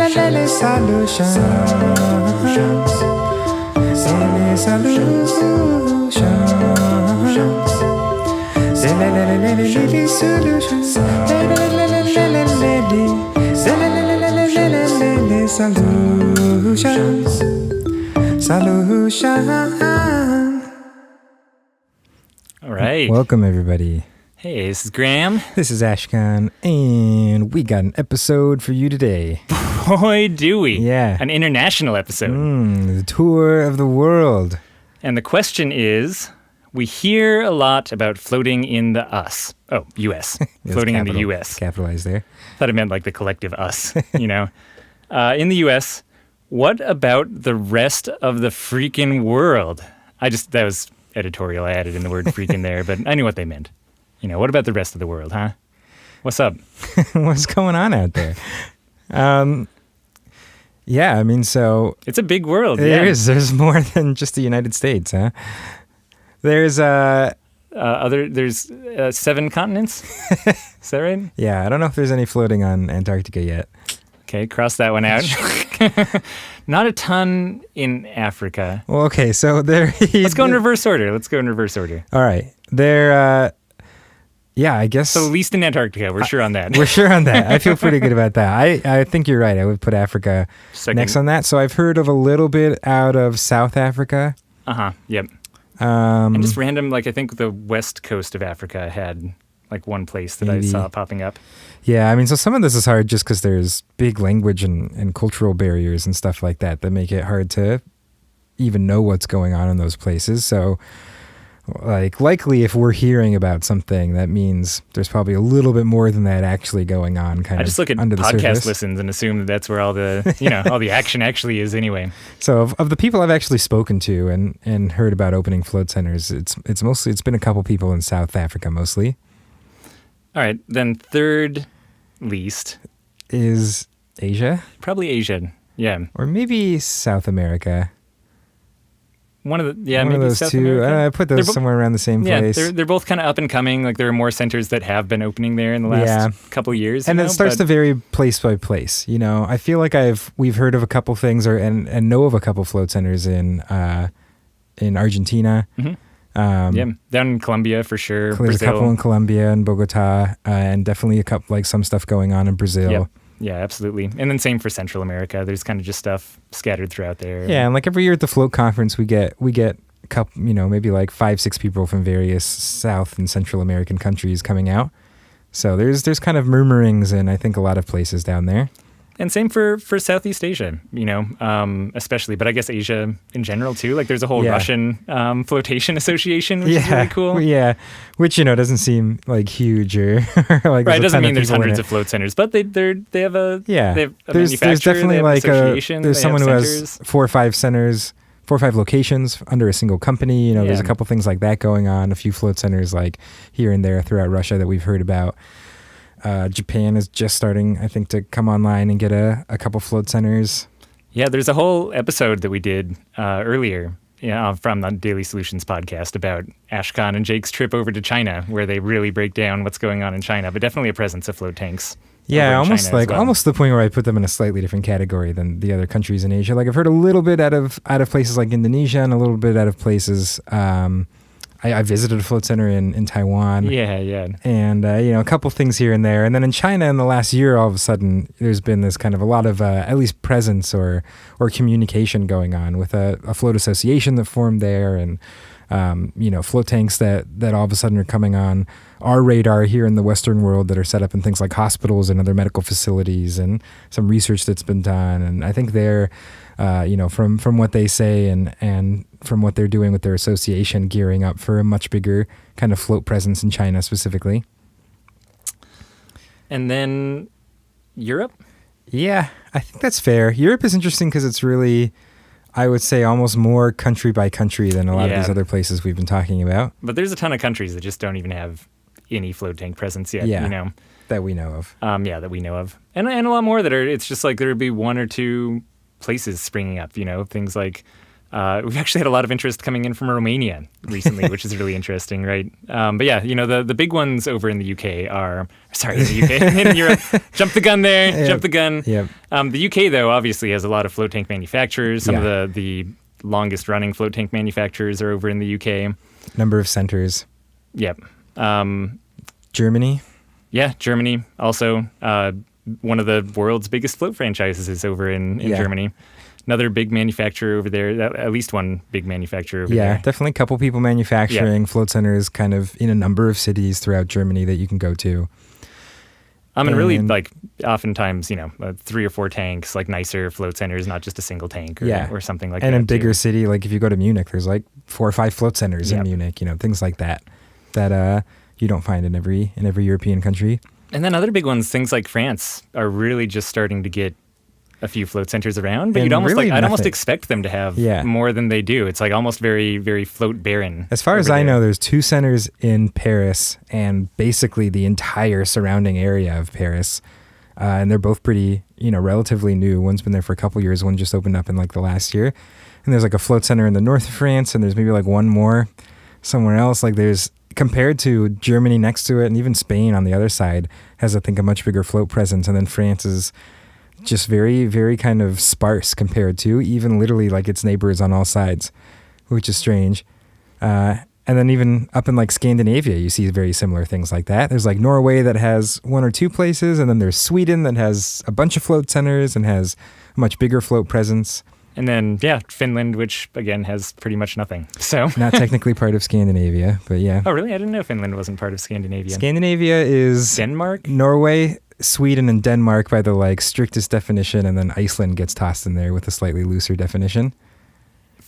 All right. Welcome, everybody. Hey, this is Graham. This is Ashkahn, and we got an episode for you today. Boy, do we. Yeah. An international episode. The tour of the world. And the question is, we hear a lot about floating in the US. Oh, U.S. Floating in the U.S. Capitalized there. Thought it meant like the collective us, you know. In the U.S., what about the rest of the freaking world? That was editorial. I added in the word freaking there, but I knew what they meant. You know, what about the rest of the world, huh? What's up? What's going on out there? Yeah, I mean, so... It's a big world, There is. There's more than just the United States, huh? There's 7 continents? Is that right? Yeah, I don't know if there's any floating on Antarctica yet. Okay, cross that one out. Not a ton in Africa. Well, okay, so there... Let's go in reverse order. All right. There, yeah, I guess... So least in Antarctica, we're sure on that. We're sure on that. I feel pretty good about that. I think you're right. I would put Africa next on that. So I've heard of a little bit out of South Africa. Uh-huh, yep. And just random, like I think the west coast of Africa had like one place that maybe I saw popping up. Yeah, I mean, so some of this is hard just because there's big language and cultural barriers and stuff like that make it hard to even know what's going on in those places. So, like, likely if we're hearing about something, that means there's probably a little bit more than that actually going on. I just look at podcast listens and assume that that's where all the, you know, all the action actually is anyway. So of the people I've actually spoken to and heard about opening float centers, it's been a couple people in South Africa mostly. All right, then third least is Asia? Probably Asia, yeah. Or maybe South America. One of those South two. America. I put those somewhere around the same place. Yeah, they're both kind of up and coming. Like there are more centers that have been opening there in the last couple of years. And it starts to vary place by place. You know, I feel like we've heard of a couple things and know of a couple float centers in Argentina. Mm-hmm. Down in Colombia for sure. There's Brazil. a couple in Colombia and Bogota, and definitely a couple, like some stuff going on in Brazil. Yep. Yeah, absolutely. And then same for Central America. There's kind of just stuff scattered throughout there. Yeah, and like every year at the Float Conference, we get a couple, maybe like 5-6 people from various South and Central American countries coming out. So there's kind of murmurings in, I think, a lot of places down there. And same for Southeast Asia, especially, but I guess Asia in general too. Like there's a whole Russian flotation association, which is really cool. Yeah, which doesn't seem like huge or like right. It doesn't mean there's hundreds of float centers, but they have a There's definitely like there's someone who has 4 or 5 centers, 4 or 5 locations under a single company. There's a couple things like that going on. A few float centers like here and there throughout Russia that we've heard about. Japan is just starting, I think, to come online and get a couple float centers. Yeah, there's a whole episode that we did earlier from the Daily Solutions podcast about Ashkahn and Jake's trip over to China, where they really break down what's going on in China, but definitely a presence of float tanks. Yeah, almost to the point where I put them in a slightly different category than the other countries in Asia. Like I've heard a little bit out of places like Indonesia and a little bit out of places. I visited a float center in Taiwan. Yeah. And, a couple things here and there. And then in China in the last year, all of a sudden, there's been this kind of a lot of at least presence or communication going on with a float association that formed there and, float tanks that all of a sudden are coming on our radar here in the Western world that are set up in things like hospitals and other medical facilities and some research that's been done. And I think they're, from what they say and from what they're doing with their association, gearing up for a much bigger kind of float presence in China specifically. And then Europe? Yeah, I think that's fair. Europe is interesting because it's really, I would say, almost more country by country than a lot of these other places we've been talking about. But there's a ton of countries that just don't even have any float tank presence yet, that we know of. That we know of. And a lot more that are, it's just like there would be 1 or 2 places springing up, things like We've actually had a lot of interest coming in from Romania recently, which is really interesting, right? But yeah, the big ones over in the UK are, sorry, in the UK, in Europe. Jump the gun there, jump the gun. Yep. The UK, though, obviously has a lot of float tank manufacturers. Some of the longest running float tank manufacturers are over in the UK. Number of centers. Yep. Germany. Yeah, Germany also. One of the world's biggest float franchises is over in Germany. Another big manufacturer over there, at least one big manufacturer over there. Yeah, definitely a couple people manufacturing float centers kind of in a number of cities throughout Germany that you can go to. And really, like, oftentimes, 3 or 4 tanks, like nicer float centers, not just a single tank or something like that. And in bigger city, like if you go to Munich, there's like 4 or 5 float centers in Munich, things like that you don't find in every European country. And then other big ones, things like France, are really just starting to get a few float centers around, but I'd almost expect them to have more than they do. It's like almost very, very float barren. As far as I know, there's 2 centers in Paris and basically the entire surrounding area of Paris. And they're both pretty, relatively new. One's been there for a couple years. One just opened up in like the last year. And there's like a float center in the north of France, and there's maybe like one more somewhere else. Like there's, compared to Germany next to it, and even Spain on the other side has, I think, a much bigger float presence. And then France is just very, very kind of sparse compared to even literally like its neighbors on all sides, which is strange. And then even up in like Scandinavia, you see very similar things like that. There's like Norway that has 1 or 2 places, and then there's Sweden that has a bunch of float centers and has a much bigger float presence. And then, Finland, which again has pretty much nothing. So not technically part of Scandinavia, but yeah. Oh, really? I didn't know Finland wasn't part of Scandinavia. Scandinavia is Denmark, Norway, Sweden, and Denmark by the like strictest definition, and then Iceland gets tossed in there with a slightly looser definition.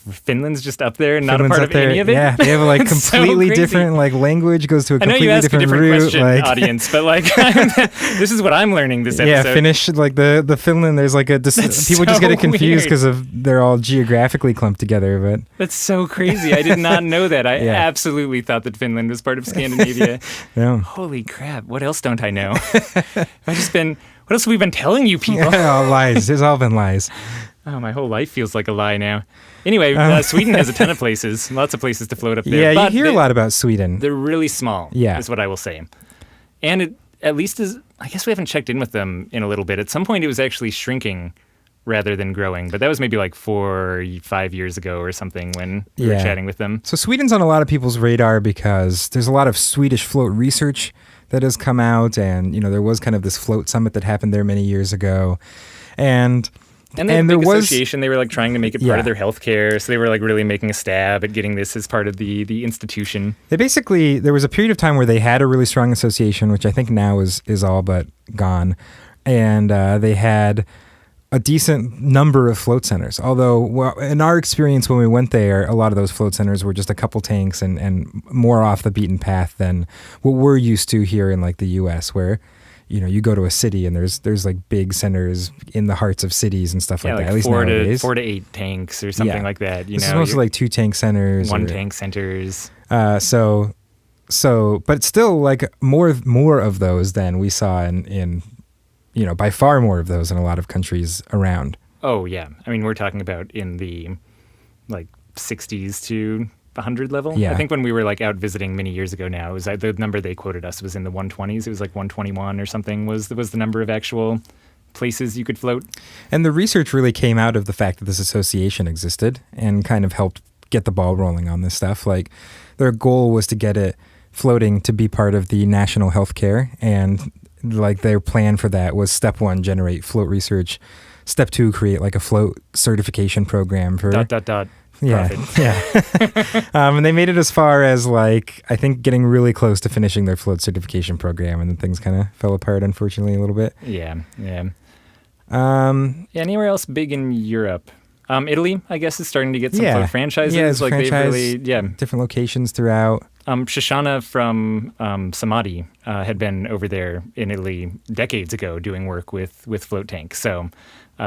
Finland's just up there and not a part of any of it? Yeah, they have a like completely different like language, goes to a completely different route. Question, like, audience, but like this is what I'm learning this episode. Yeah, Finnish, like the Finland, there's like people just get it confused because they're all geographically clumped together. But that's so crazy. I did not know that. I absolutely thought that Finland was part of Scandinavia. Yeah. Holy crap. What else don't I know? What else have we been telling you people? All lies. It's all been lies. Oh, my whole life feels like a lie now. Anyway, Sweden has a ton of places, lots of places to float up there. Yeah, you hear a lot about Sweden. They're really small, is what I will say. And it at least is, I guess we haven't checked in with them in a little bit. At some point, it was actually shrinking rather than growing. But that was maybe like 4 or 5 years ago or something when we were chatting with them. So Sweden's on a lot of people's radar because there's a lot of Swedish float research that has come out. And, there was kind of this float summit that happened there many years ago. And there was association. They were like trying to make it part of their healthcare, so they were like really making a stab at getting this as part of the institution. There was a period of time where they had a really strong association, which I think now is all but gone, and they had a decent number of float centers. Although, in our experience when we went there, a lot of those float centers were just a couple tanks and more off the beaten path than what we're used to here in like the U.S., where you go to a city and there's like big centers in the hearts of cities and stuff like that. At least nowadays, 4 to 8 tanks or something like that. This is mostly like 2 tank centers, 1 tank centers. So, but still like more of those than we saw in by far more of those in a lot of countries around. Oh yeah, I mean we're talking about in the like 60s to 100 level. Yeah. I think when we were like out visiting many years ago now, it was the number they quoted us was in the 120s. It was like 121 or something was the number of actual places you could float. And the research really came out of the fact that this association existed and kind of helped get the ball rolling on this stuff. Like their goal was to get it floating to be part of the national healthcare, and like their plan for that was step 1, generate float research. Step 2, create like a float certification program for Yeah, profit. And they made it as far as like I think getting really close to finishing their float certification program, and then things kind of fell apart, unfortunately, a little bit. Yeah. Anywhere else big in Europe? Italy, I guess, is starting to get some float franchises. Yeah, it's like franchise, they've really different locations throughout. Shoshana from Samadhi had been over there in Italy decades ago doing work with float tanks. So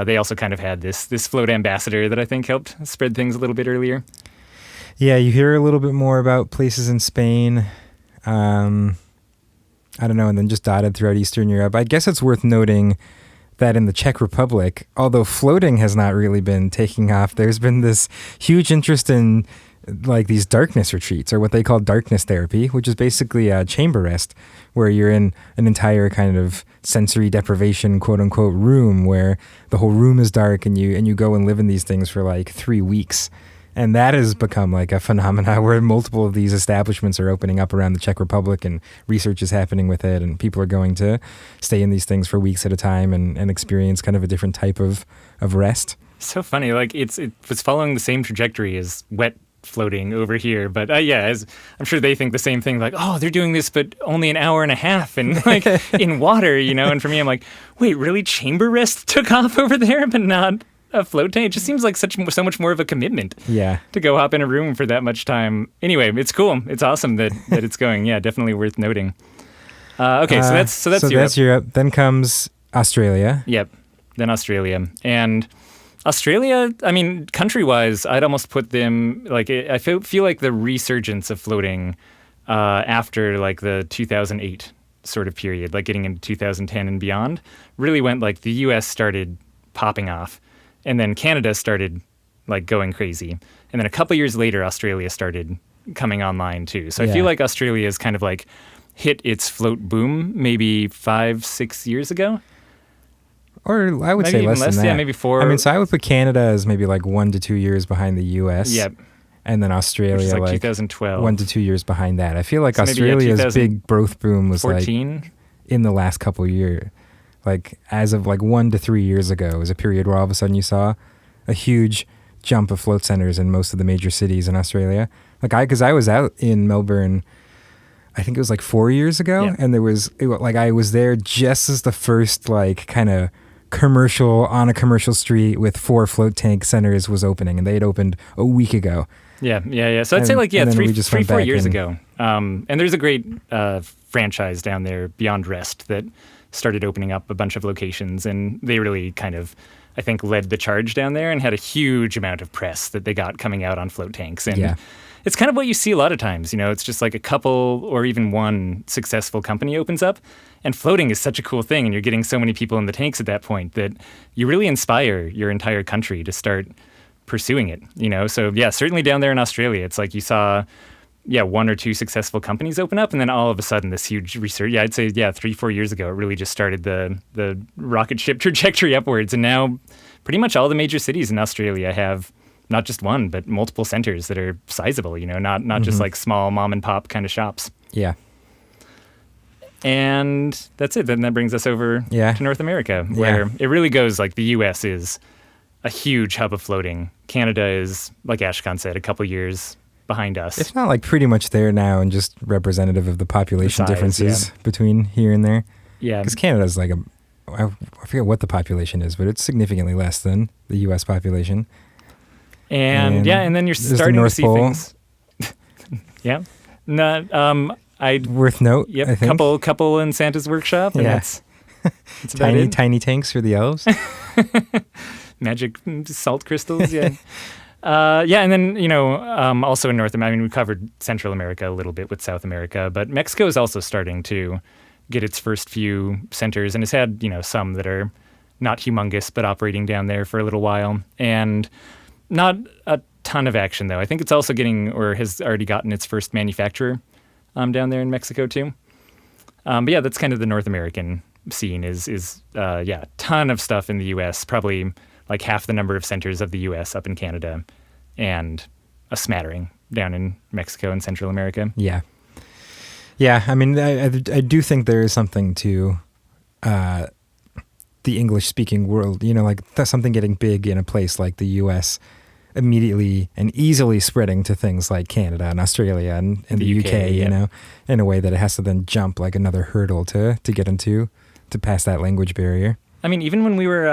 they also kind of had this float ambassador that I think helped spread things a little bit earlier. Yeah, you hear a little bit more about places in Spain. I don't know, and then just dotted throughout Eastern Europe. I guess it's worth noting that in the Czech Republic, although floating has not really been taking off, there's been this huge interest in like these darkness retreats, or what they call darkness therapy, which is basically a chamber rest, where you're in an entire kind of sensory deprivation, quote unquote, room where the whole room is dark, and you go and live in these things for like 3 weeks. And that has become like a phenomena where multiple of these establishments are opening up around the Czech Republic, and research is happening with it, and people are going to stay in these things for weeks at a time and experience kind of a different type of rest. So funny. Like it was following the same trajectory as wet floating over here, but as I'm sure they think the same thing, like, oh, they're doing this but only an hour and a half and like in water, and for me I'm like, wait, really, chamber rest took off over there but not a float tank? It just seems like so much more of a commitment to go hop in a room for that much time. Anyway, it's cool, it's awesome that it's going. Definitely worth noting. Okay, so that's Europe. Then comes Australia. Yep, then Australia. And Australia, I mean, country-wise, I'd almost put them, like, I feel like the resurgence of floating after, like, the 2008 sort of period, like getting into 2010 and beyond, really went, like, the U.S. started popping off, and then Canada started, like, going crazy. And then a couple years later, Australia started coming online, too. So I feel like Australia is kind of, like, hit its float boom maybe 5-6 years ago. Or I would say less than that. Yeah, maybe 4. I mean, so I would put Canada as maybe like 1 to 2 years behind the U.S. Yep. And then Australia like 2012. 1 to 2 years behind that. I feel like so Australia's big growth boom was 14? like in the last couple of years. Like as of like 1 to 3 years ago was a period where all of a sudden you saw a huge jump of float centers in most of the major cities in Australia. Like because I was out in Melbourne, I think it was like 4 years ago, and I was there just as the first like kind of commercial on a commercial street with 4 float tank centers was opening, and they had opened a week ago. So I'd say like 3-4 years ago. And there's a great franchise down there, Beyond Rest, that started opening up a bunch of locations, and they really kind of, I think, led the charge down there and had a huge amount of press that they got coming out on float tanks. And it's kind of what you see a lot of times, it's just like a couple or even one successful company opens up, and floating is such a cool thing, and you're getting so many people in the tanks at that point that you really inspire your entire country to start pursuing it, So certainly down there in Australia, it's like you saw 1 or 2 successful companies open up, and then all of a sudden this huge research. I'd say 3-4 years ago, it really just started the rocket ship trajectory upwards, and now pretty much all the major cities in Australia have not just one, but multiple centers that are sizable, not just like small mom and pop kind of shops. Yeah. And that's it. Then that brings us over to North America, where it really goes like the U.S. is a huge hub of floating. Canada is, like Ashkahn said, a couple years behind us. It's not like pretty much there now and just representative of the population differences between here and there. Yeah. Because Canada's like I forget what the population is, but it's significantly less than the U.S. population. And then you're starting to see things. Worth note. Yep, I think. couple in Santa's workshop, and that's tiny tanks for the elves. Magic salt crystals, and then also in North America. I mean, we covered Central America a little bit with South America, but Mexico is also starting to get its first few centers, and has had some that are not humongous, but operating down there for a little while, and not a ton of action though. I think it's also getting, or has already gotten, its first manufacturer down there in Mexico too. But that's kind of the North American scene is ton of stuff in the U.S., probably like half the number of centers of the U.S. up in Canada, and a smattering down in Mexico and Central America. Yeah. I mean, I do think there is something to the English-speaking world, like that's something getting big in a place like the U.S., immediately and easily spreading to things like Canada and Australia and the UK, in a way that it has to then jump like another hurdle to get into, to pass that language barrier. I mean, even when we were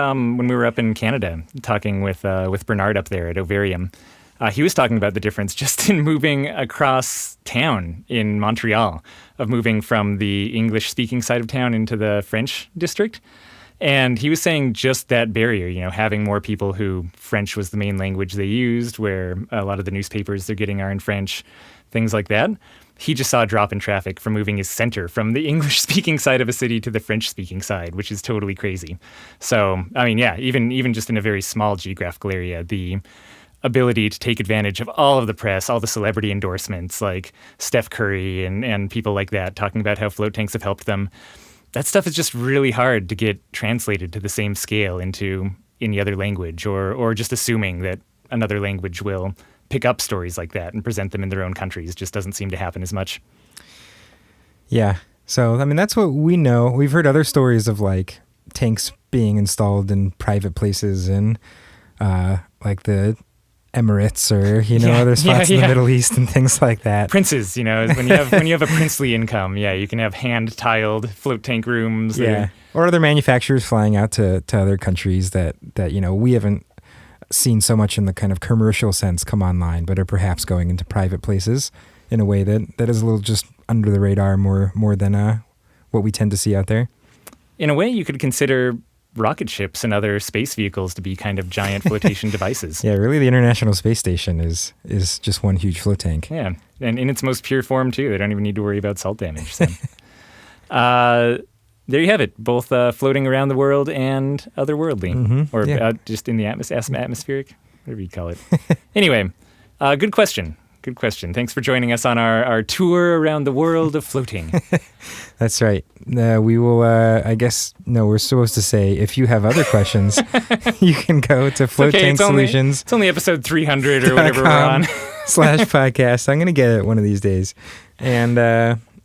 up in Canada talking with Bernard up there at Ovarium, he was talking about the difference just in moving across town in Montreal, of moving from the English-speaking side of town into the French district. And he was saying just that barrier, having more people who French was the main language they used, where a lot of the newspapers they're getting are in French, things like that. he just saw a drop in traffic from moving his center from the English-speaking side of a city to the French-speaking side, which is totally crazy. So, I mean, yeah, even just in a very small geographical area, the ability to take advantage of all of the press, all the celebrity endorsements, like Steph Curry and people like that talking about how float tanks have helped them. That stuff is just really hard to get translated to the same scale into any other language, or just assuming that another language will pick up stories like that and present them in their own countries just doesn't seem to happen as much. Yeah. So, I mean, that's what we know. We've heard other stories of like tanks being installed in private places in like the Emirates or, other spots in the Middle East and things like that. Princes, when you have a princely income, you can have hand-tiled float tank rooms. Yeah. Or other manufacturers flying out to other countries that we haven't seen so much in the kind of commercial sense come online, but are perhaps going into private places in a way that is a little just under the radar more than what we tend to see out there. In a way, you could consider rocket ships and other space vehicles to be kind of giant flotation devices. Yeah, really, the International Space Station is just one huge float tank. Yeah, and in its most pure form, too. They don't even need to worry about salt damage. So. There you have it, both floating around the world and otherworldly, or just in the atmospheric, whatever you call it. Anyway, good question. Good question. Thanks for joining us on our tour around the world of floating. That's right. We will, we're supposed to say, if you have other questions, you can go to Float Tank Solutions. It's only episode 300 or whatever we're on. /podcast. I'm going to get it one of these days. And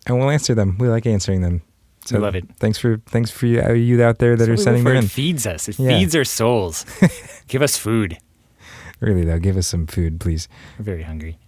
we'll answer them. We like answering them. So we love it. Thanks for you out there that are sending them in. It feeds us. It feeds our souls. Give us food. Really, though, give us some food, please. We're very hungry.